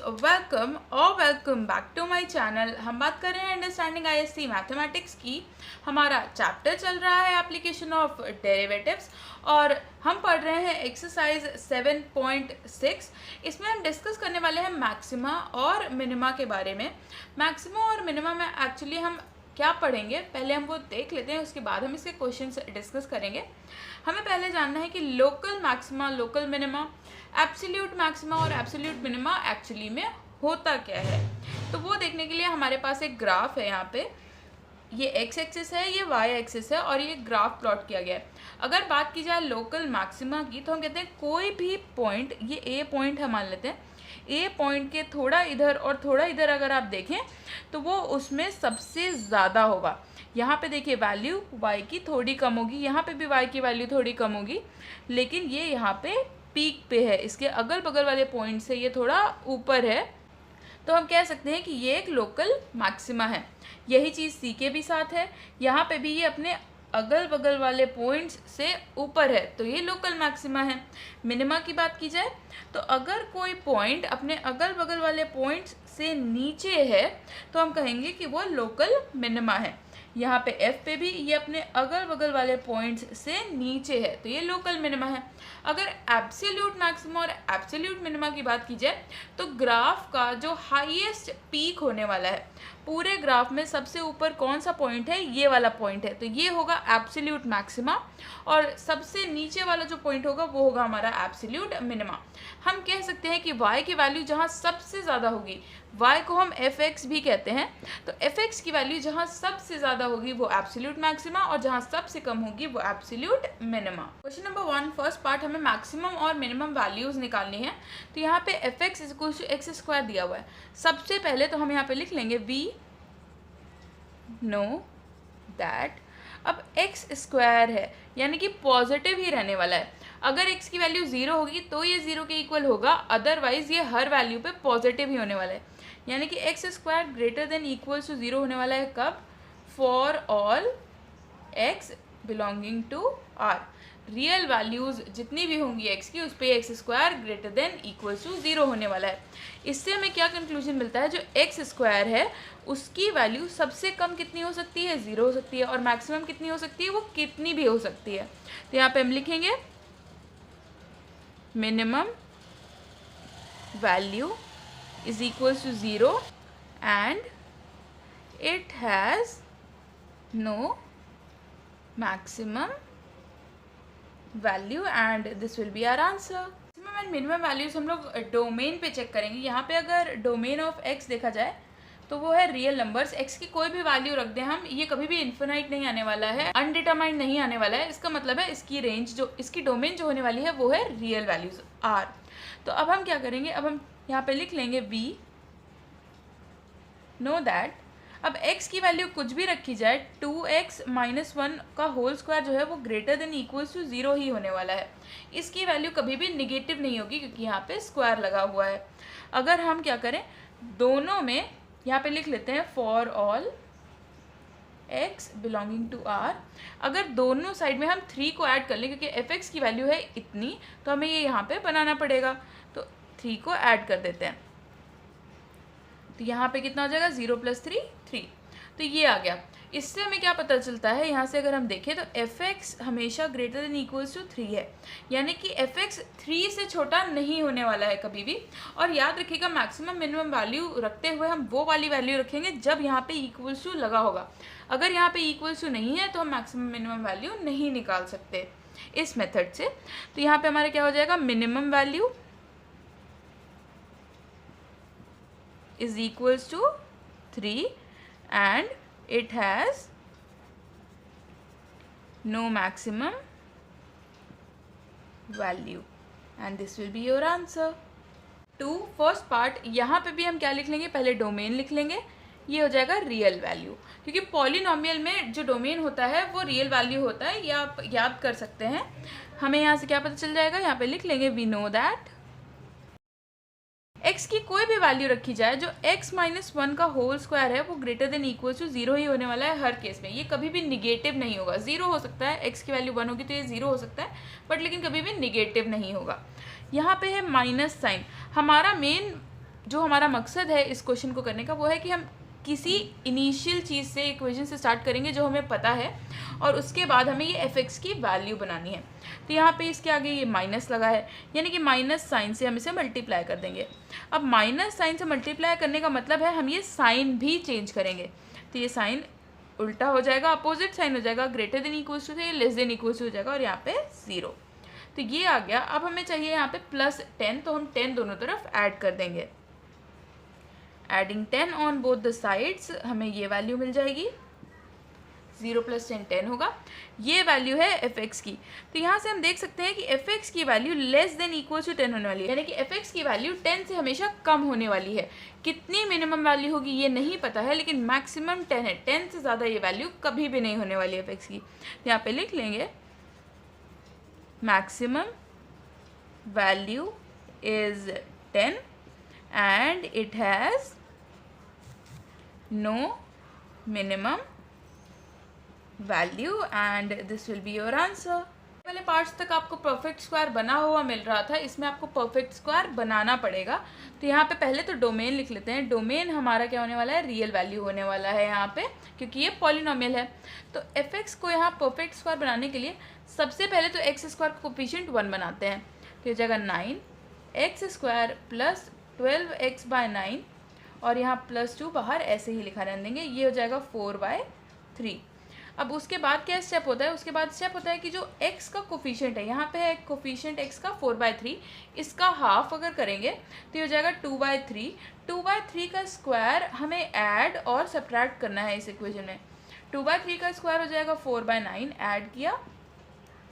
Welcome और welcome back to my channel. हम बात कर रहे हैं अंडरस्टैंडिंग आईएससी मैथमेटिक्स की। हमारा चैप्टर चल रहा है एप्लीकेशन ऑफ डेरिवेटिव्स और हम पढ़ रहे हैं एक्सरसाइज 7.6। इसमें हम डिस्कस करने वाले हैं मैक्सिमा और मिनिमा के बारे में। मैक्सिमा और मिनिमा में एक्चुअली हम क्या पढ़ेंगे, पहले हम वो देख लेते हैं, उसके बाद हम इसके क्वेश्चंस डिस्कस करेंगे। हमें पहले जानना है कि local maxima, local minima, absolute maxima और एब्सोल्यूट मिनिमा एक्चुअली में होता क्या है। तो वो देखने के लिए हमारे पास एक ग्राफ है। यहाँ पे ये एक्स एक्सिस है, ये वाई एक्सिस है और ये ग्राफ प्लॉट किया गया है। अगर बात की जाए लोकल मैक्सिमा की तो हम कहते हैं कोई भी पॉइंट, ये ए पॉइंट हम मान लेते हैं, ए पॉइंट के थोड़ा इधर और थोड़ा इधर अगर आप देखें तो वो उसमें सबसे ज़्यादा होगा। यहाँ पे देखिए वैल्यू y की थोड़ी कम होगी, यहाँ पे भी y की वैल्यू थोड़ी कम होगी, लेकिन ये यहाँ पे पीक पे है, इसके अगल बगल वाले पॉइंट से ये थोड़ा ऊपर है। तो हम कह सकते हैं कि ये एक लोकल मैक्सिमा है। यही चीज़ सी के भी साथ है, यहाँ पे भी ये अपने अगल बगल वाले पॉइंट्स से ऊपर है, तो ये लोकल मैक्सिमा है। मिनिमा की बात की जाए तो अगर कोई पॉइंट अपने अगल बगल वाले पॉइंट्स से नीचे है तो हम कहेंगे कि वो लोकल मिनिमा है। यहाँ पे एफ पे भी ये अपने अगल बगल वाले पॉइंट्स से नीचे है, तो ये लोकल मिनिमा है। अगर एब्सोल्यूट मैक्सिमा और एब्सोल्यूट मिनिमा की बात की जाए तो ग्राफ का जो हाईएस्ट पीक होने वाला है, पूरे ग्राफ में सबसे ऊपर कौन सा पॉइंट है, ये वाला पॉइंट है, तो ये होगा एब्सोल्यूट मैक्सिमा और सबसे नीचे वाला जो पॉइंट होगा वो होगा हमारा एब्सोल्यूट मिनिमा। हम कह सकते हैं कि y की वैल्यू जहाँ सबसे ज़्यादा होगी, y को हम fx भी कहते हैं, तो fx की वैल्यू जहाँ सबसे ज़्यादा होगी वो एब्सोल्यूट मैक्सिमा और जहाँ सबसे कम होगी वो absolute minima. Question number 1 first part, हमें मैक्सिमम और मिनिमम वैल्यूज़ निकालनी है। तो यहाँ पे fx = x² दिया हुआ है। सबसे पहले तो हम यहाँ पे लिख लेंगे वी नो दैट, अब x² है यानी कि पॉजिटिव ही रहने वाला है। अगर x की वैल्यू 0 होगी तो ये 0 के इक्वल होगा, अदरवाइज ये हर वैल्यू पे पॉजिटिव ही होने वाला है। यानी कि x² > 0 होने वाला है कब, for all x belonging to r। Real values जितनी भी होंगी x की उस पर x² > 0 होने वाला है। इससे हमें क्या कंक्लूजन मिलता है, जो x² है उसकी वैल्यू सबसे कम कितनी हो सकती है, 0 हो सकती है, और मैक्सिमम कितनी हो सकती है, वो कितनी भी हो सकती है। तो यहाँ पे हम लिखेंगे minimum value = 0 and it has no maximum value and this will be our answer। Maximum and minimum values हम लोग डोमेन पे चेक करेंगे। यहाँ पे अगर डोमेन ऑफ x देखा जाए तो वो है रियल नंबर्स। x की कोई भी वैल्यू रख दें हम, ये कभी भी इन्फिनाइट नहीं आने वाला है, अनडिटरमाइंड नहीं आने वाला है। इसका मतलब है इसकी रेंज, जो इसकी डोमेन जो होने वाली है वो है रियल वैल्यूज r। तो अब हम क्या करेंगे, अब हम यहाँ पे लिख लेंगे वी नो दैट। अब x की वैल्यू कुछ भी रखी जाए, 2x - 1 का होल स्क्वायर जो है वो > 0 ही होने वाला है। इसकी वैल्यू कभी भी निगेटिव नहीं होगी क्योंकि यहाँ पे स्क्वायर लगा हुआ है। अगर हम क्या करें, दोनों में यहाँ पे लिख लेते हैं for all x belonging to r। अगर दोनों साइड में हम 3 को ऐड कर लें, क्योंकि fx की वैल्यू है इतनी, तो हमें ये यहाँ पे बनाना पड़ेगा, तो 3 को ऐड कर देते हैं। तो यहाँ पे कितना हो जाएगा, 0 + 3 3, तो ये आ गया। इससे हमें क्या पता चलता है, यहाँ से अगर हम देखें तो fx हमेशा > 3 है, यानी कि fx 3 से छोटा नहीं होने वाला है कभी भी। और याद रखिएगा मैक्सिमम मिनिमम वैल्यू रखते हुए हम वो वाली वैल्यू रखेंगे जब यहाँ पे = लगा होगा। अगर यहाँ पे = नहीं है तो हम मैक्सिमम मिनिमम वैल्यू नहीं निकाल सकते इस मेथड से। तो यहाँ पे हमारा क्या हो जाएगा, minimum value = 3 and it has no maximum value and this will be your answer। 2 first part, यहाँ पे भी हम क्या लिख लेंगे, पहले डोमेन लिख लेंगे, ये हो जाएगा रियल वैल्यू, क्योंकि पॉलिनोमियल में जो डोमेन होता है वो रियल वैल्यू होता है, ये आप याद कर सकते हैं। हमें यहाँ से क्या पता चल जाएगा, यहाँ पे लिख लेंगे वी नो दैट x की कोई भी वैल्यू रखी जाए, जो x - 1 का होल स्क्वायर है वो > 0 ही होने वाला है हर केस में। ये कभी भी निगेटिव नहीं होगा। 0 हो सकता है, x की वैल्यू 1 होगी तो ये 0 हो सकता है, बट लेकिन कभी भी निगेटिव नहीं होगा। यहाँ पे है माइनस साइन। हमारा मेन जो हमारा मकसद है इस क्वेश्चन को करने का वो है कि हम किसी इनिशियल चीज़ से इक्वेशन से स्टार्ट करेंगे जो हमें पता है, और उसके बाद हमें ये f(x) की वैल्यू बनानी है। तो यहाँ पे इसके आगे ये माइनस लगा है, यानी कि माइनस साइन से हम इसे मल्टीप्लाई कर देंगे। अब माइनस साइन से मल्टीप्लाई करने का मतलब है हम ये साइन भी चेंज करेंगे। तो ये साइन उल्टा हो जाएगा, अपोजिट साइन हो जाएगा, ग्रेटर देन इक्वल्स टू से लेस देन इक्वल्स हो जाएगा, और यहाँ पे 0। तो ये आ गया। अब हमें चाहिए यहाँ पे +10, तो हम 10 दोनों तरफ ऐड कर देंगे। Adding 10 on both the sides हमें ये वैल्यू मिल जाएगी, 0 + 10 10 होगा। ये वैल्यू है f(x) की। तो यहाँ से हम देख सकते हैं कि f(x) की value less than equal to 10 होने वाली है, यानी कि f(x) की वैल्यू 10 से हमेशा कम होने वाली है। कितनी मिनिमम वैल्यू होगी ये नहीं पता है, लेकिन मैक्सिमम 10 है। 10 से ज़्यादा ये वैल्यू कभी भी नहीं होने वाली है f(x) की। तो यहाँ पे लिख लेंगे maximum value is 10 and it has no minimum value and this will be your answer। पहले पार्ट्स तक आपको परफेक्ट स्क्वायर बना हुआ मिल रहा था, इसमें आपको परफेक्ट स्क्वायर बनाना पड़ेगा। तो यहाँ पे पहले तो डोमेन लिख लेते हैं। डोमेन हमारा क्या होने वाला है, रियल वैल्यू होने वाला है यहाँ पे, क्योंकि ये पॉलिनोमियल है। तो f(x) को यहाँ परफेक्ट स्क्वायर बनाने के लिए सबसे पहले तो x² का कोफिशिएंट 1 बनाते हैं। तो ये जगह 9x² + 12x/9, और यहाँ +2 बाहर ऐसे ही लिखा रहने देंगे। ये हो जाएगा 4/3। अब उसके बाद क्या स्टेप होता है, उसके बाद स्टेप होता है कि जो x का कोफिशिएंट है, यहाँ पे है कोफिशिएंट x का 4/3, इसका हाफ अगर करेंगे तो ये हो जाएगा 2/3। 2/3 का स्क्वायर हमें ऐड और सब्ट्रैक्ट करना है इस इक्वेशन में। 2/3 का स्क्वायर हो जाएगा 4/9, ऐड किया,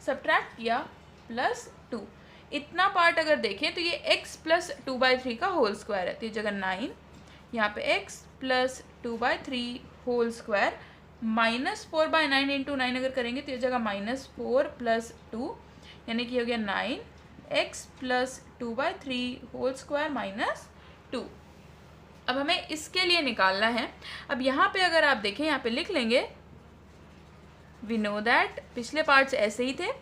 सब्ट्रैक्ट किया, +2। इतना पार्ट अगर देखें तो ये x + 2/3 का होल स्क्वायर है। तो ये जगह 9, यहाँ पे x + 2/3 होल स्क्वायर -4/9 × 9 अगर करेंगे तो ये जगह -4 + 2, यानी कि हो गया 9x + 2/3 होल स्क्वायर -2। अब हमें इसके लिए निकालना है। अब यहाँ पे अगर आप देखें, यहाँ पे लिख लेंगे वी नो दैट, पिछले पार्ट्स ऐसे ही थे,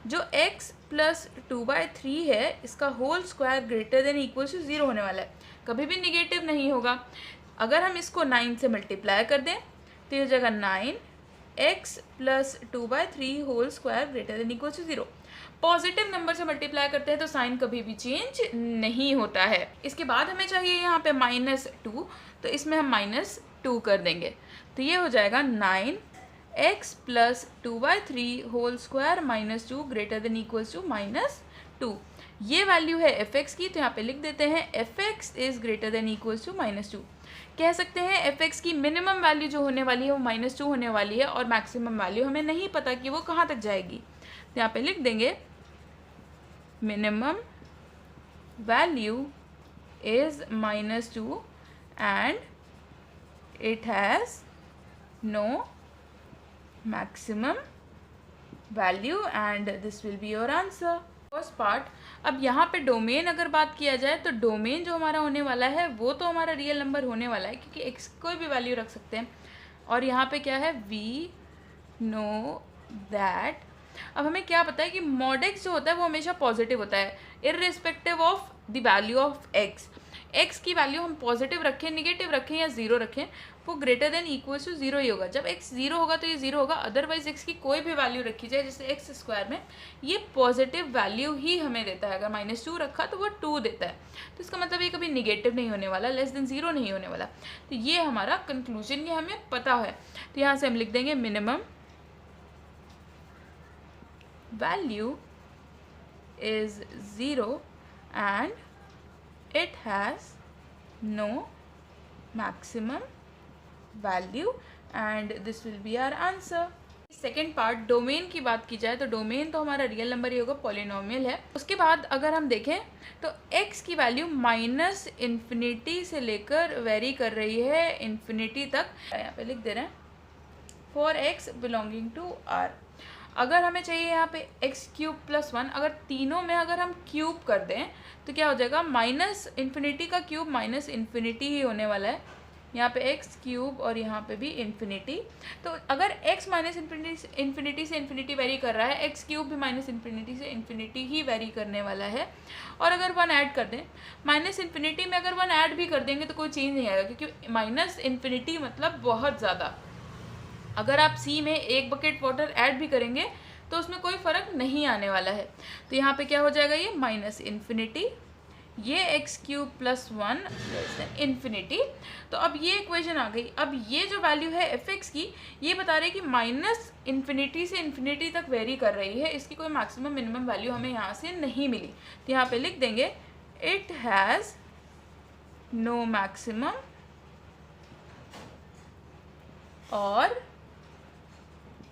जो x + 2/3 है इसका whole square greater than equal to 0 होने वाला है, कभी भी निगेटिव नहीं होगा। अगर हम इसको 9 से मल्टीप्लाई कर दें तो ये जगह 9x + 2/3 whole square greater than equal to 0। Positive number से मल्टीप्लाई करते हैं तो साइन कभी भी चेंज नहीं होता है। इसके बाद हमें चाहिए यहाँ पे -2, तो इसमें हम -2 कर देंगे। तो ये हो जाएगा 9x + 2/3 whole square -2 greater than equal to -2। ये वैल्यू है f(x) की, तो यहाँ पे लिख देते हैं f(x) is greater than equal to -2। कह सकते हैं f(x) की मिनिमम वैल्यू जो होने वाली है वो -2 होने वाली है, और मैक्सिमम वैल्यू हमें नहीं पता कि वो कहाँ तक जाएगी। तो यहाँ पे लिख देंगे minimum value is -2 and it has no maximum value and this will be your answer. First part. अब यहाँ पे डोमेन अगर बात किया जाए तो डोमेन जो हमारा होने वाला है वो तो हमारा रियल नंबर होने वाला है, क्योंकि x कोई भी वैल्यू रख सकते हैं। और यहाँ पे क्या है, वी नो दैट। अब हमें क्या पता है कि mod x जो होता है वो हमेशा पॉजिटिव होता है, irrespective of the value of x। x की वैल्यू हम पॉजिटिव रखें, निगेटिव रखें या 0 रखें, वो ग्रेटर देन इक्वल टू 0 ही होगा। जब x 0 होगा तो ये 0 होगा, अदरवाइज x की कोई भी वैल्यू रखी जाए, जैसे x² में ये पॉजिटिव वैल्यू ही हमें देता है। अगर -2 रखा तो वो 2 देता है, तो इसका मतलब ये कभी निगेटिव नहीं होने वाला, लेस देन 0 नहीं होने वाला। तो ये हमारा कंक्लूजन, ये हमें पता है। तो यहाँ से हम लिख देंगे minimum value is 0 and it has no maximum value and this will be our answer। Second part, domain की बात की जाए तो डोमेन तो हमारा रियल नंबर ही होगा, पॉलिनोमियल है। उसके बाद अगर हम देखें तो x की वैल्यू -∞ से लेकर वेरी कर रही है इन्फिनिटी तक। यहाँ पे लिख दे रहे हैं for x belonging to r। अगर हमें चाहिए यहाँ पे x³ + 1, अगर तीनों में अगर हम क्यूब कर दें तो क्या हो जाएगा, -∞ का क्यूब -∞ ही होने वाला है, यहाँ पे एक्स क्यूब और यहाँ पे भी इन्फिनिटी। तो अगर एक्स माइनस इन्फिनिटी से इन्फिनिटी वेरी कर रहा है, एक्स क्यूब भी माइनस इन्फिनिटी से इन्फिनिटी ही वेरी करने वाला है। और अगर 1 ऐड कर दें, माइनस इन्फिनिटी में अगर 1 ऐड भी कर देंगे तो कोई चेंज नहीं आएगा, क्योंकि माइनस इन्फिनिटी मतलब बहुत ज़्यादा। अगर आप सी में 1 बकेट वाटर ऐड भी करेंगे तो उसमें कोई फ़र्क नहीं आने वाला है। तो यहाँ पे क्या हो जाएगा, ये माइनस इन्फिनिटी, ये एक्स क्यूब प्लस 1 इन्फिनिटी। तो अब ये इक्वेशन आ गई। अब ये जो वैल्यू है एफ एक्स की, ये बता रहे हैं कि माइनस इन्फिनिटी से इन्फिनिटी तक वेरी कर रही है, इसकी कोई मैक्सिमम मिनिमम वैल्यू हमें यहाँ से नहीं मिली। तो यहाँ पे लिख देंगे इट हैज़ नो मैक्सिमम और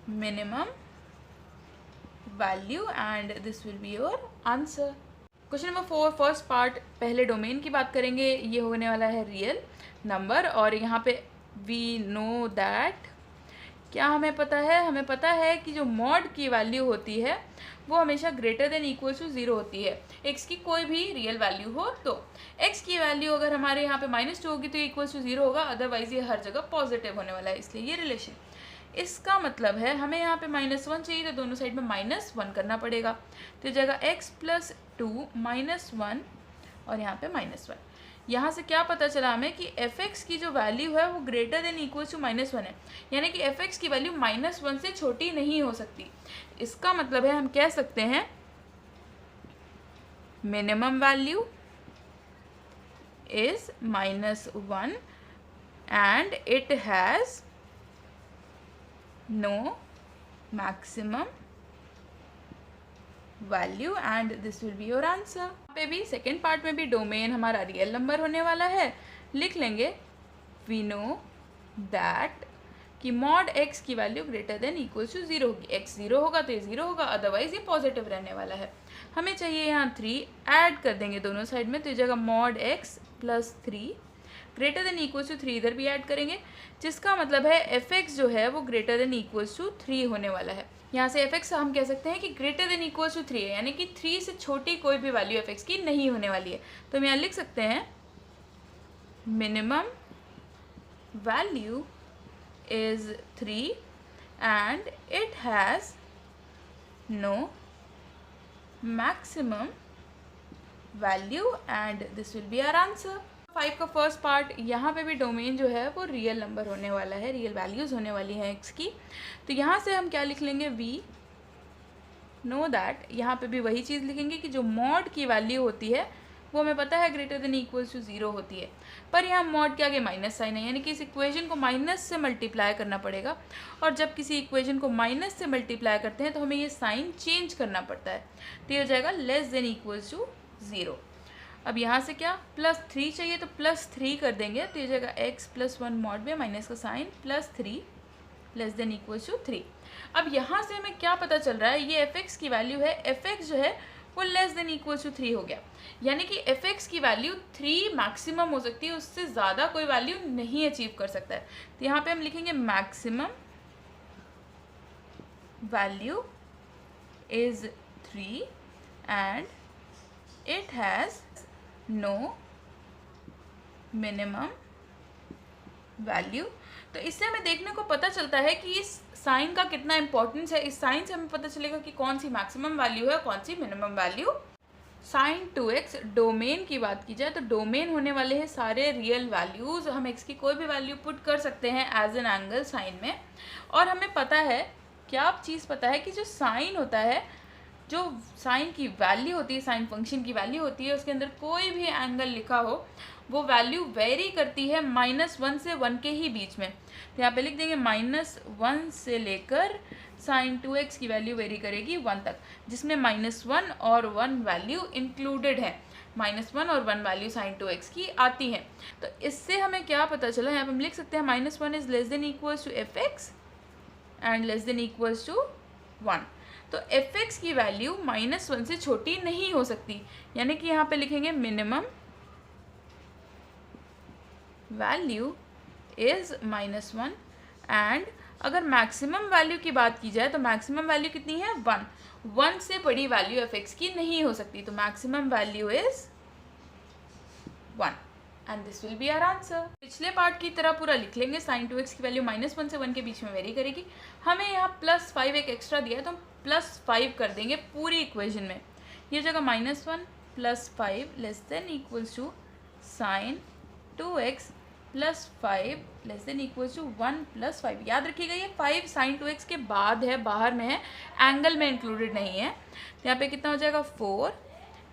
minimum value and this will be your answer. Question number 4 first part, पहले डोमेन की बात करेंगे। ये होने वाला है रियल नंबर, और यहाँ पे वी नो दैट, क्या हमें पता है, हमें पता है कि जो मॉड की वैल्यू होती है वो हमेशा ग्रेटर देन इक्वल टू 0 होती है, एक्स की कोई भी रियल वैल्यू हो। तो एक्स की वैल्यू अगर हमारे यहाँ पे -2 होगी तो इक्वल टू 0 होगा, अदरवाइज ये हर जगह पॉजिटिव होने वाला है, इसलिए ये रिलेशन। इसका मतलब है हमें यहाँ पे -1 चाहिए तो दोनों साइड में -1 करना पड़ेगा। तो जगह x प्लस 2 -1 और यहाँ पे -1। यहाँ से क्या पता चला हमें कि f(x) की जो वैल्यू है वो ग्रेटर देन इक्वल टू -1 है, यानी कि f(x) की वैल्यू -1 से छोटी नहीं हो सकती। इसका मतलब है हम कह सकते हैं minimum value is -1 and it has no maximum value and this will be your answer। यहाँ पे भी सेकेंड पार्ट में भी डोमेन हमारा रियल नंबर होने वाला है। लिख लेंगे we know that कि मॉड x की value greater than equal to 0 होगी। x 0 होगा तो ये 0 होगा, अदरवाइज ये पॉजिटिव रहने वाला है। हमें चाहिए यहाँ 3, ऐड कर देंगे दोनों साइड में, तो ये जगह mod x plus 3 greater than equals to 3 इधर भी ऐड करेंगे, जिसका मतलब है एफ एक्स जो है वो ग्रेटर देन इक्वल्स टू 3 होने वाला है। यहाँ से एफ एक्स हम कह सकते हैं कि ग्रेटर देन इक्वल्स टू 3 है, यानी कि 3 से छोटी कोई भी वैल्यू एफ एक्स की नहीं होने वाली है। तो हम यहाँ लिख सकते हैं minimum value is 3 and it has no maximum value and this will be our answer. 5 का फर्स्ट पार्ट, यहाँ पे भी डोमेन जो है वो रियल नंबर होने वाला है, रियल वैल्यूज़ होने वाली हैं एक्स की। तो यहाँ से हम क्या लिख लेंगे, वी नो दैट, यहाँ पे भी वही चीज़ लिखेंगे कि जो मॉड की वैल्यू होती है वो हमें पता है ग्रेटर देन इक्वल्स टू 0 होती है, पर यहाँ मॉड के आगे माइनस साइन है, यानी कि इस इक्वेशन को माइनस से मल्टीप्लाई करना पड़ेगा। और जब किसी इक्वेशन को माइनस से मल्टीप्लाई करते हैं तो हमें ये साइन चेंज करना पड़ता है, तो ये हो जाएगा लेस देन इक्वल्स टू 0। अब यहाँ से क्या +3 चाहिए तो +3 कर देंगे, तो ये जगह x प्लस 1 मॉड में माइनस का sign +3 less than equals to 3। अब यहाँ से हमें क्या पता चल रहा है, ये एफ एक्स की वैल्यू है, एफ एक्स जो है वो लेस देन इक्वल्स टू 3 हो गया, यानी कि एफ एक्स की वैल्यू 3 मैक्सिमम हो सकती है, उससे ज़्यादा कोई वैल्यू नहीं अचीव कर सकता है। तो यहाँ पे हम लिखेंगे maximum value is 3 and it has no minimum value. तो इससे हमें देखने को पता चलता है कि इस साइन का कितना इंपॉर्टेंस है। इस साइन से हमें पता चलेगा कि कौन सी मैक्सिमम वैल्यू है, कौन सी minimum value. Sine 2x, domain की बात की जाए तो डोमेन होने वाले हैं सारे रियल वैल्यूज़। हम x की कोई भी वैल्यू पुट कर सकते हैं एज एन एंगल साइन में। और हमें पता है, क्या आप चीज़ पता है कि जो साइन होता है, जो साइन की वैल्यू होती है, साइन फंक्शन की वैल्यू होती है, उसके अंदर कोई भी एंगल लिखा हो वो वैल्यू वेरी करती है -1 से 1 के ही बीच में। तो यहाँ पे लिख देंगे -1 से लेकर साइन 2x की वैल्यू वेरी करेगी 1 तक, जिसमें -1 और 1 वैल्यू इंक्लूडेड है। -1 और 1 वैल्यू साइन 2x की आती है। तो इससे हमें क्या पता चला, यहाँ पे हम लिख सकते हैं -1 is less than equals to F X and less than equals to 1। तो एफ एक्स की वैल्यू -1 से छोटी नहीं हो सकती, यानी कि यहाँ पे लिखेंगे मिनिमम वैल्यू इज़ -1 एंड अगर मैक्सिमम वैल्यू की बात की जाए तो मैक्सिमम वैल्यू कितनी है, 1 से बड़ी वैल्यू एफ एक्स की नहीं हो सकती, तो maximum value is 1। And this will be our answer. पिछले पार्ट की तरह पूरा लिख लेंगे। sin 2x की वैल्यू -1 से 1 के बीच में वेरी करेगी। हमें यहाँ +5 एक एक्स्ट्रा दिया है तो हम +5 कर देंगे पूरी इक्वेशन में। ये जगह -1 +5 less than equals to sin 2x +5 less than equals to 1 +5। याद रखिएगा ये 5 sin 2x के बाद है, बाहर में है, एंगल में इंक्लूडेड नहीं है। तो यहाँ पे कितना हो जाएगा 4,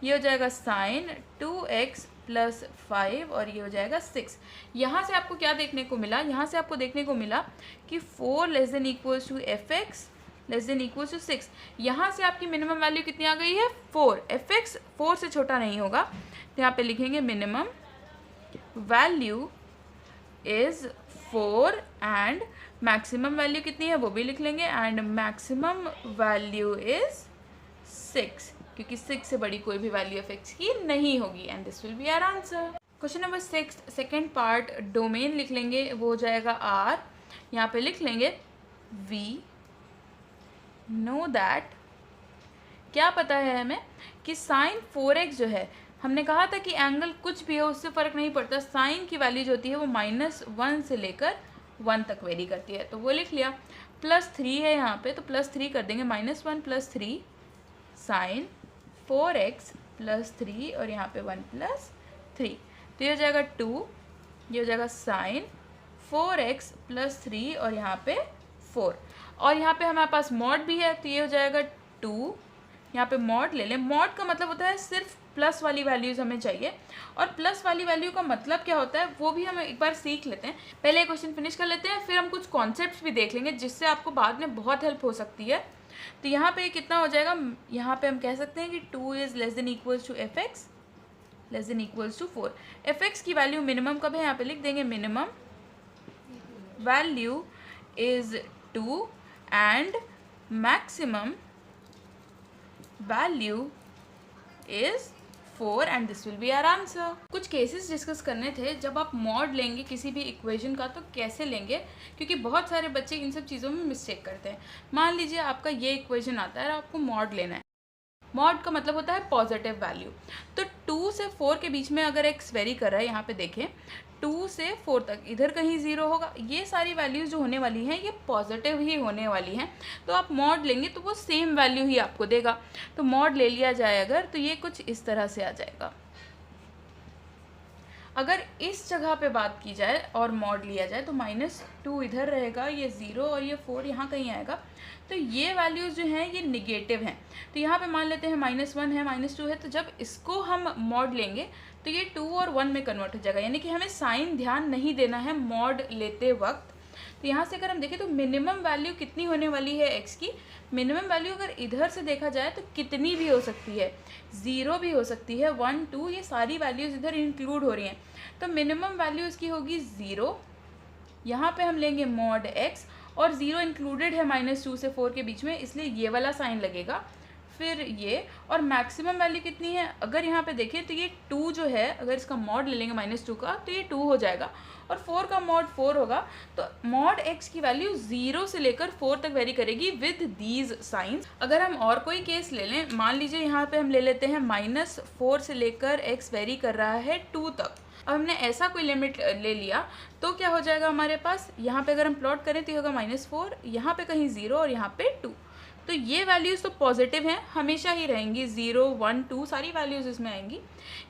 ये हो जाएगा sin 2x +5 और ये हो जाएगा 6। यहाँ से आपको क्या देखने को मिला, यहाँ से आपको देखने को मिला कि 4 less than equals to fx less than equals to 6। यहाँ से आपकी मिनिमम वैल्यू कितनी आ गई है 4। fx 4 से छोटा नहीं होगा, तो यहाँ पे लिखेंगे minimum value is 4 and maximum value कितनी है वो भी लिख लेंगे, एंड मैक्सिमम वैल्यू इज 6, क्योंकि 6 से बड़ी कोई भी वैल्यू एफ एक्स की नहीं होगी। And this will be our answer. Question number 6 second part domain लिख लेंगे, वो हो जाएगा आर। यहाँ पे लिख लेंगे वी नो दैट, क्या पता है हमें कि sin 4x जो है, हमने कहा था कि एंगल कुछ भी हो उससे फ़र्क नहीं पड़ता, साइन की वैल्यू जो होती है वो -1 से लेकर 1 तक वेरी करती है, तो वो लिख लिया। +3 है यहाँ पे, तो +3 कर देंगे, -1 +3 sin 4x +3 और यहाँ पे 1 +3, तो ये हो जाएगा 2, ये हो जाएगा sin 4x +3 और यहाँ पे 4, और यहाँ पे हमारे पास मॉड भी है, तो ये हो जाएगा 2, यहाँ पे मॉड ले लें। मॉड का मतलब होता है सिर्फ प्लस वाली वैल्यूज़ हमें चाहिए, और प्लस वाली वैल्यू का मतलब क्या होता है वो भी हम एक बार सीख लेते हैं। पहले क्वेश्चन फिनिश कर लेते हैं, फिर हम कुछ कॉन्सेप्ट्स भी देख लेंगे जिससे आपको बाद में बहुत हेल्प हो सकती है। तो यहाँ पे कितना हो जाएगा, यहाँ पे हम कह सकते हैं कि 2 is less than equals to F X less than equals to 4। F X की वैल्यू मिनिमम कब है, यहाँ पे लिख देंगे minimum value is 2 and maximum value is 4 and this will be our answer. कुछ केसेस डिस्कस करने थे, जब आप मॉड लेंगे किसी भी इक्वेशन का तो कैसे लेंगे, क्योंकि बहुत सारे बच्चे इन सब चीज़ों में मिस्टेक करते हैं। मान लीजिए आपका ये इक्वेशन आता है और आपको मॉड लेना है। मॉड का मतलब होता है पॉजिटिव वैल्यू। तो 2 से 4 के बीच में अगर एक्स वेरी कर रहा है, यहाँ पे देखें 2 से 4 तक इधर कहीं 0 होगा, ये सारी वैल्यूज़ जो होने वाली हैं ये पॉजिटिव ही होने वाली हैं। तो आप मॉड लेंगे तो वो सेम वैल्यू ही आपको देगा। तो मॉड ले लिया जाए अगर, तो ये कुछ इस तरह से आ जाएगा। अगर इस जगह पे बात की जाए और मॉड लिया जाए तो -2 इधर रहेगा, ये 0 और ये 4 यहाँ कहीं आएगा, तो ये वैल्यूज़ जो हैं ये निगेटिव हैं। तो यहाँ पे मान लेते हैं -1 है, -2 है, तो जब इसको हम मॉड लेंगे तो ये 2 और 1 में कन्वर्ट हो जाएगा, यानी कि हमें साइन ध्यान नहीं देना है मॉड लेते वक्त। तो यहाँ से अगर हम देखें तो मिनिमम वैल्यू कितनी होने वाली है एक्स की, मिनिमम वैल्यू अगर इधर से देखा जाए तो कितनी भी हो सकती है, 0 भी हो सकती है, 1 2, ये सारी वैल्यूज़ इधर इंक्लूड हो रही हैं। तो मिनिमम वैल्यू इसकी होगी 0, यहाँ पे हम लेंगे मॉड एक्स, और 0 इंक्लूडेड है -2 से 4 के बीच में, इसलिए ये वाला साइन लगेगा। फिर ये, और मैक्सिमम वैल्यू कितनी है, अगर यहाँ पे देखें तो ये 2 जो है, अगर इसका मॉड ले लेंगे -2 का तो ये 2 हो जाएगा, और 4 का मॉड 4 होगा। तो मॉड x की वैल्यू 0 से लेकर 4 तक वेरी करेगी विद दीज साइंस। अगर हम और कोई केस ले लें, मान लीजिए यहाँ पे हम ले लेते हैं -4 से लेकर x वेरी कर रहा है 2 तक। अब हमने ऐसा कोई लिमिट ले लिया तो क्या हो जाएगा हमारे पास, यहाँ पे अगर हम प्लॉट करें तो ये होगा -4, यहाँ पे कहीं 0 और यहाँ पे 2। तो ये वैल्यूज़ तो पॉजिटिव हैं, हमेशा ही रहेंगी, 0 1 2 सारी वैल्यूज़ इसमें आएंगी।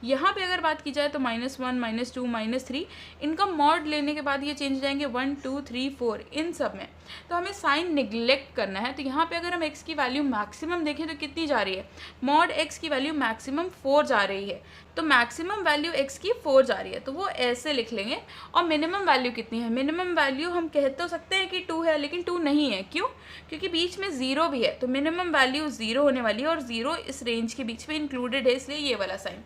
यहाँ पे अगर बात की जाए तो -1 -2 -3, इनका मॉड लेने के बाद ये चेंज हो जाएंगे 1 2 3 4 इन सब में। तो हमें साइन निगलेक्ट करना है। तो यहाँ पे अगर हम x की वैल्यू मैक्सिमम देखें तो कितनी जा रही है, मॉड x की वैल्यू मैक्सिमम 4 जा रही है, तो मैक्सिमम वैल्यू x की 4 जा रही है, तो वो ऐसे लिख लेंगे। और मिनिमम वैल्यू कितनी है, मिनिमम वैल्यू हम कह तो सकते हैं कि 2 है, लेकिन 2 नहीं है, क्यों, क्योंकि बीच में 0 भी है, तो मिनिमम वैल्यू 0 होने वाली है, और 0 इस रेंज के बीच में इंक्लूडेड है, इसलिए ये वाला साइन।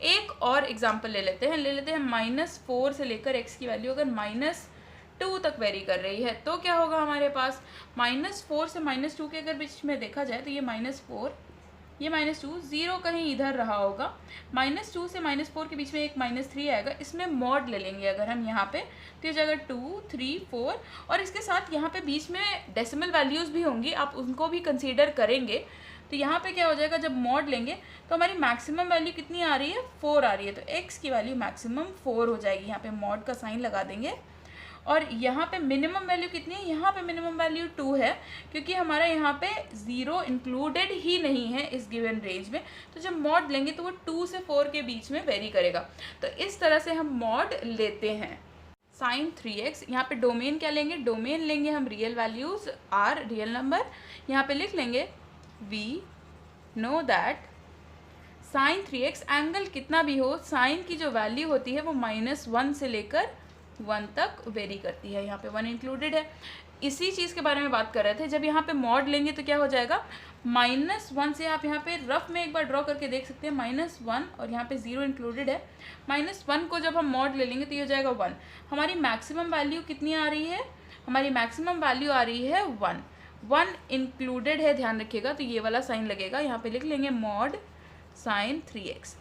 एक और एग्जाम्पल ले लेते हैं -4 से लेकर x की वैल्यू अगर -2 तक वेरी कर रही है, तो क्या होगा हमारे पास, -4 से -2 के अगर बीच में देखा जाए तो ये -4, ये -2, 0 कहीं इधर रहा होगा, -2 से -4 के बीच में एक -3 आएगा, इसमें मॉड ले लेंगे अगर हम यहाँ पे, तो ये जगह 2 3 4, और इसके साथ यहाँ पे बीच में डेसिमल वैल्यूज़ भी होंगी, आप उनको भी कंसीडर करेंगे। तो यहाँ पे क्या हो जाएगा, जब मॉड लेंगे तो हमारी मैक्सिमम वैल्यू कितनी आ रही है, 4 आ रही है, तो x की वैल्यू मैक्सिमम 4 हो जाएगी। यहाँ पे मॉड का साइन लगा देंगे। और यहाँ पे मिनिमम वैल्यू कितनी है, यहाँ पे मिनिमम वैल्यू 2 है, क्योंकि हमारा यहाँ पे 0 इंक्लूडेड ही नहीं है इस गिवन रेंज में। तो जब मॉड लेंगे तो वो 2 से 4 के बीच में वेरी करेगा। तो इस तरह से हम मॉड लेते हैं। साइन 3x, यहाँ पे डोमेन क्या लेंगे, डोमेन लेंगे हम real values r, real number. यहाँ पे लिख लेंगे we know that sine 3x, angle कितना भी हो, साइन की जो वैल्यू होती है वो -1 से लेकर 1 तक वेरी करती है। यहाँ पे 1 इंक्लूडेड है। इसी चीज़ के बारे में बात कर रहे थे। जब यहाँ पे मॉड लेंगे तो क्या हो जाएगा, -1 से, आप यहाँ पे रफ में एक बार ड्रॉ करके देख सकते हैं, -1 और यहाँ पे 0 इंक्लूडेड है। -1 को जब हम मॉड ले लेंगे तो ये हो जाएगा 1। हमारी मैक्सिमम वैल्यू कितनी आ रही है, हमारी मैक्सिमम वैल्यू आ रही है 1 इंक्लूडेड है, ध्यान रखिएगा। तो ये वाला साइन लगेगा। यहाँ पे लिख लेंगे mod sine 3x।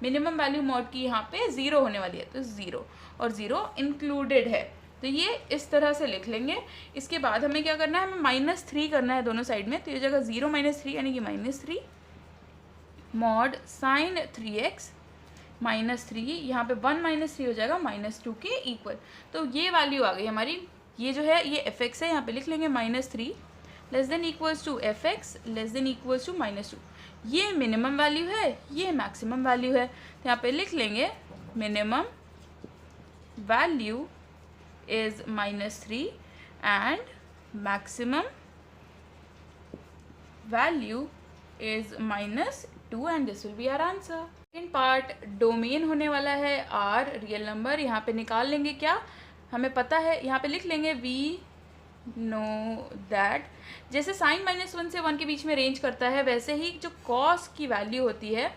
Minimum value mod की यहाँ पे 0 होने वाली है, तो 0 और 0 इंक्लूडेड है, तो ये इस तरह से लिख लेंगे। इसके बाद हमें क्या करना है, हमें -3 करना है दोनों साइड में। तो ये जगह 0 -3 यानी कि -3 मॉड साइन 3x -3, यहाँ पे 1 -3 हो जाएगा -2 के इक्वल। तो ये वैल्यू आ गई हमारी। ये जो है ये fx है, यहाँ पे लिख लेंगे -3 less than equals to fx less than equals to -2। ये मिनिमम वैल्यू है, ये मैक्सिमम वैल्यू है। तो यहाँ पे लिख लेंगे minimum value is -3 and maximum value is -2 and this will be our answer. Second part domain होने वाला है r, रियल नंबर। यहाँ पे निकाल लेंगे क्या, हमें पता है, यहाँ पे लिख लेंगे वी नो दैट, जैसे साइन -1 से 1 के बीच में रेंज करता है, वैसे ही जो कॉस की वैल्यू होती है,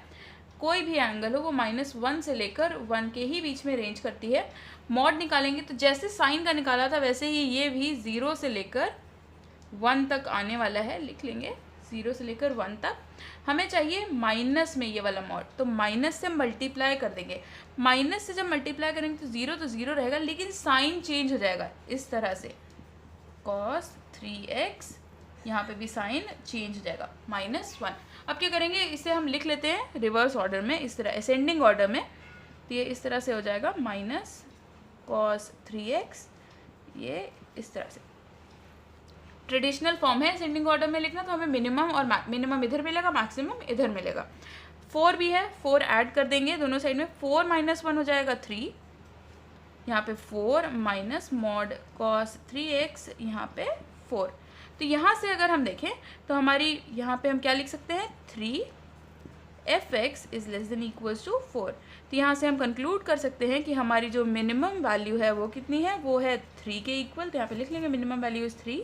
कोई भी एंगल हो वो -1 से लेकर 1 के ही बीच में रेंज करती है। मॉड निकालेंगे तो जैसे साइन का निकाला था वैसे ही ये भी 0 से लेकर 1 तक आने वाला है। लिख लेंगे 0 से लेकर 1 तक। हमें चाहिए माइनस में ये वाला मॉड, तो माइनस से मल्टीप्लाई कर देंगे। माइनस से जब मल्टीप्लाई करेंगे तो 0 रहेगा, लेकिन साइन चेंज हो जाएगा इस तरह से, cos 3x, यहाँ पे भी साइन चेंज हो जाएगा -1। अब क्या करेंगे, इसे हम लिख लेते हैं रिवर्स ऑर्डर में, इस तरह असेंडिंग ऑर्डर में। तो ये इस तरह से हो जाएगा -cos 3x, ये इस तरह से। ट्रेडिशनल फॉर्म है असेंडिंग ऑर्डर में लिखना, तो हमें मिनिमम और मिनिमम इधर मिलेगा, मैक्सिमम इधर मिलेगा। 4 भी है, 4 ऐड कर देंगे दोनों साइड में। 4 - 1 हो जाएगा 3, यहाँ पे 4 माइनस मॉड cos 3x, यहाँ पे 4। तो यहाँ से अगर हम देखें तो हमारी यहाँ पे हम क्या लिख सकते हैं, 3fx is less than equals to 4। तो यहाँ से हम कंक्लूड कर सकते हैं कि हमारी जो मिनिमम वैल्यू है वो कितनी है, वो है 3 के इक्वल। तो यहाँ पे लिख लेंगे minimum value is 3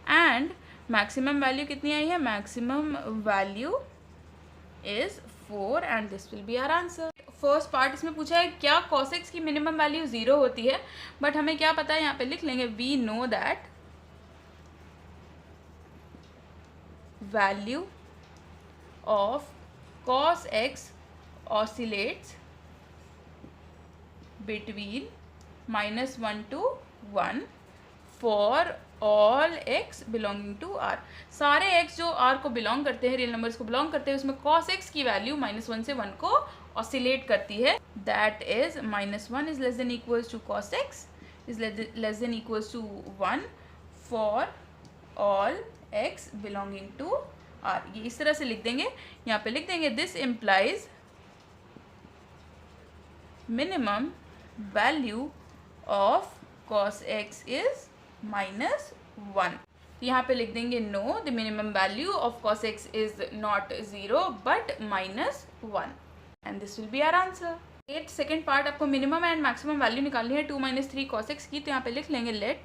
and maximum value कितनी आई है, maximum value is 4 and this will be our answer. First part इसमें पूछा है क्या cos x की मिनिमम वैल्यू 0 होती है, बट हमें क्या पता है, यहाँ पे लिख लेंगे we know that value of cos x oscillates between -1 to 1 for all x belonging to r। सारे x जो r को बिलोंग करते हैं, रियल नंबर्स को बिलोंग करते हैं, उसमें cos x की वैल्यू -1 से 1 को ऑसिलेट करती है। That is -1 is less than equals to cos x is less than equals to 1 for all x belonging to r। ये इस तरह से लिख देंगे। यहाँ पे लिख देंगे this implies minimum value of cos x is -1। तो यहाँ पे लिख देंगे no, the minimum value of cos x is not 0 but -1 and this will be our answer. Second part, आपको मिनिमम एंड मैक्सिमम वैल्यू निकालनी है 2 - 3 cos x की। तो यहाँ पे लिख लेंगे let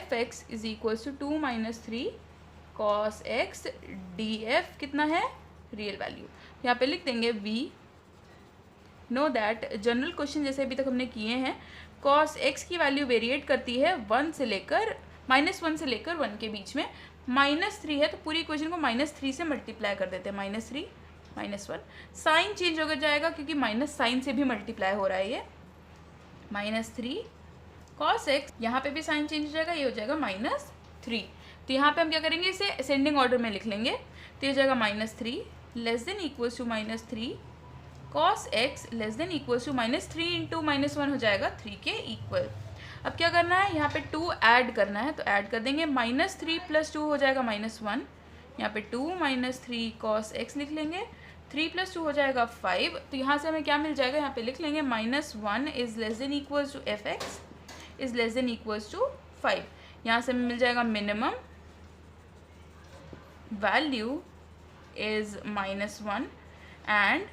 fx is equals to 2 - 3 cos x df कितना है, रियल वैल्यू। यहाँ पे लिख देंगे we know that, general question जैसे अभी तक हमने किए हैं, cos x की वैल्यू वेरिएट करती है 1 से लेकर -1 से लेकर 1 के बीच में। -3 है तो पूरी इक्वेशन को -3 से मल्टीप्लाई कर देते हैं, -3 -1। साइन चेंज हो जाएगा क्योंकि माइनस साइन से भी मल्टीप्लाई हो रहा है ये, -3 cos x, यहाँ पे भी साइन चेंज हो जाएगा, ये हो जाएगा -3। तो यहाँ पे हम क्या करेंगे, इसे असेंडिंग ऑर्डर में लिख लेंगे। तो ये जाएगा -3 less than equals to -3 cos x less than equals to -3 into -1 हो जाएगा 3 के इक्वल। अब क्या करना है, यहाँ पे 2 ऐड करना है, तो ऐड कर देंगे। -3 + 2 हो जाएगा -1, यहाँ पे 2 - 3 cos x लिख लेंगे, 3 + 2 हो जाएगा 5। तो यहाँ से हमें क्या मिल जाएगा, यहाँ पे लिख लेंगे -1 is less than equals to fx is less than equals to 5। यहाँ से हमें मिल जाएगा minimum value is -1 and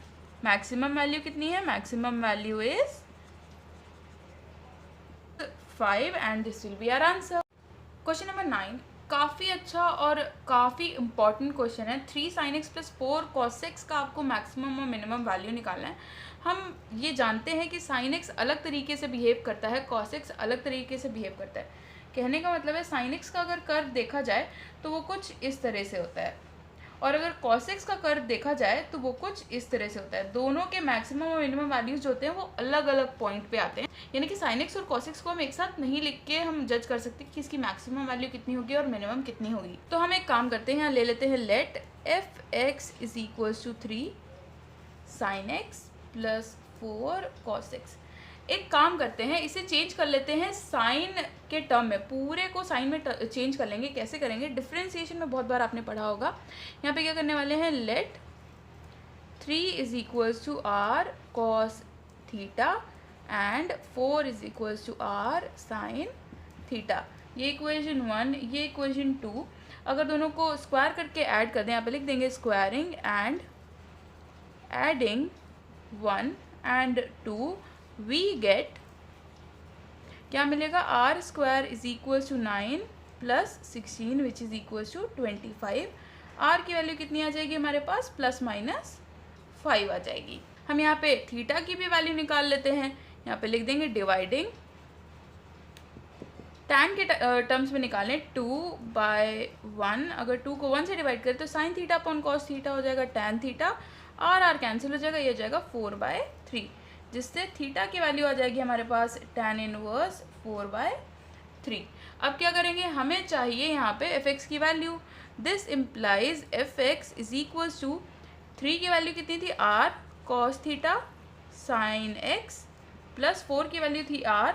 maximum value कितनी है, maximum value is 5 and this will be our answer. Question number 9 काफ़ी अच्छा और काफ़ी इंपॉर्टेंट क्वेश्चन है। 3 sin x + 4 cos x का आपको मैक्सिमम और मिनिमम वैल्यू निकालना है। हम ये जानते हैं कि sin x अलग तरीके से बिहेव करता है, cos x अलग तरीके से बिहेव करता है। कहने का मतलब है sin x का अगर कर्व देखा जाए तो वो कुछ इस तरह से होता है, और अगर cos x का कर्व देखा जाए तो वो कुछ इस तरह से होता है। दोनों के मैक्सिमम और मिनिमम वैल्यूज जो होते हैं वो अलग अलग पॉइंट पे आते हैं, यानी कि sin x और cos x को हम एक साथ नहीं लिख के हम जज कर सकते कि इसकी मैक्सिमम वैल्यू कितनी होगी और मिनिमम कितनी होगी। तो हम एक काम करते हैं, यहाँ ले लेते हैं late f(x) = 3 sin x + 4 cos x। एक काम करते हैं, इसे चेंज कर लेते हैं साइन के टर्म में, पूरे को साइन में चेंज कर लेंगे। कैसे करेंगे, डिफरेंशिएशन में बहुत बार आपने पढ़ा होगा। यहाँ पे क्या करने वाले हैं, let 3 = r cos theta and 4 = r sin theta. ये इक्वेशन 1, ये इक्वेशन 2। अगर दोनों को स्क्वायर करके ऐड कर दें, यहाँ पे लिख देंगे squaring and adding 1 and 2 we get क्या मिलेगा, r² = 9 + 16 which is equals to 25। r की वैल्यू कितनी आ जाएगी हमारे पास, ±5 आ जाएगी। हम यहाँ पे थीटा की भी वैल्यू निकाल लेते हैं, यहाँ पे लिख देंगे डिवाइडिंग tan के टर्म्स में निकालें 2/1। अगर 2 को 1 से डिवाइड करें तो sin theta upon cos theta हो जाएगा tan थीटा, r कैंसिल हो जाएगा, ये हो जाएगा 4/3, जिससे थीटा की वैल्यू आ जाएगी हमारे पास tan 1 4/3। अब क्या करेंगे, हमें चाहिए यहाँ पे fx की वैल्यू। दिस इम्प्लाइज fx = 3 की वैल्यू कितनी थी, r cos theta sin x + 4 की वैल्यू थी r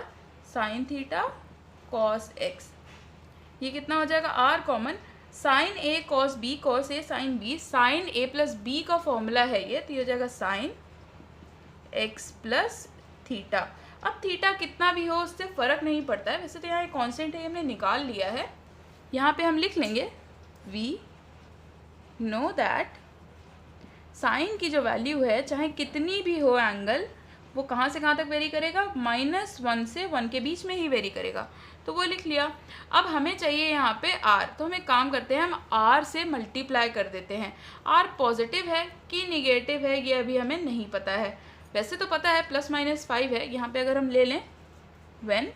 sin theta cos x। ये कितना हो जाएगा, r common, sin a cos b cos a sin b, sin a + b का फॉर्मूला है ये, तो ये हो जाएगा sin x + थीटा। अब थीटा कितना भी हो उससे फ़र्क नहीं पड़ता है, वैसे तो यहाँ एक कांस्टेंट है, हमने निकाल लिया है। यहाँ पे हम लिख लेंगे we know that साइन की जो वैल्यू है चाहे कितनी भी हो एंगल, वो कहाँ से कहाँ तक वेरी करेगा, -1 से 1 के बीच में ही वेरी करेगा, तो वो लिख लिया। अब हमें चाहिए यहाँ पे r, तो हम एक काम करते हैं, हम r से मल्टीप्लाई कर देते हैं। r पॉजिटिव है कि निगेटिव है ये अभी हमें नहीं पता है, वैसे तो पता है +-5 है। यहाँ पे अगर हम ले लें when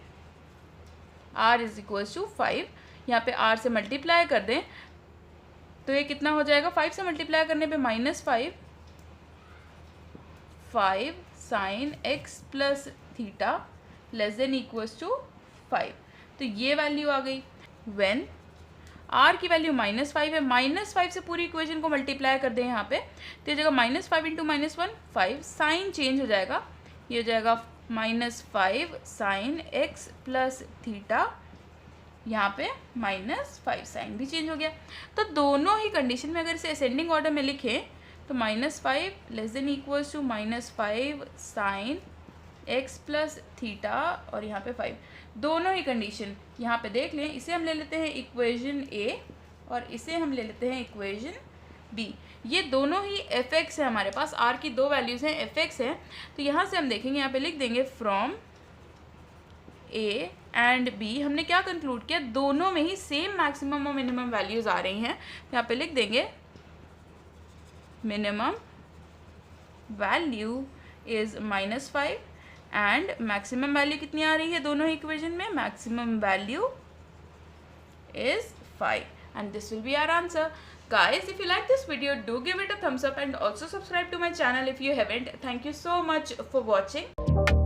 r = 5, यहाँ पे r से मल्टीप्लाई कर दें तो ये कितना हो जाएगा, 5 से मल्टीप्लाई करने पे -5 sin x + थीटा <= 5। तो ये वैल्यू आ गई। when r की वैल्यू -5 है, -5 से पूरी इक्वेशन को मल्टीप्लाई कर दें यहाँ पे, तो ये जगह -5 × -1 5, साइन चेंज हो जाएगा, ये हो जाएगा -5 sin x + थीटा, यहाँ पे -5 साइन भी चेंज हो गया। तो दोनों ही कंडीशन में अगर इसे असेंडिंग ऑर्डर में लिखें तो -5 <= -5 sin x + थीटा और यहाँ पे 5, दोनों ही कंडीशन यहाँ पे देख लें। इसे हम ले लेते हैं इक्वेशन A और इसे हम ले लेते हैं इक्वेशन B। ये दोनों ही fx है हमारे पास, r की दो वैल्यूज़ हैं, fx है, तो यहाँ से हम देखेंगे, यहाँ पे लिख देंगे फ्रॉम A एंड B। हमने क्या कंक्लूड किया, दोनों में ही सेम मैक्सिमम और मिनिमम वैल्यूज़ आ रही हैं। यहाँ पे लिख देंगे minimum value is -5 and maximum value कितनी आ रही है दोनों इक्वेशन में, maximum value is 5 and this will be our answer. Guys, if you like this video, do give it a thumbs up and also subscribe to my channel if you haven't. Thank you so much for watching.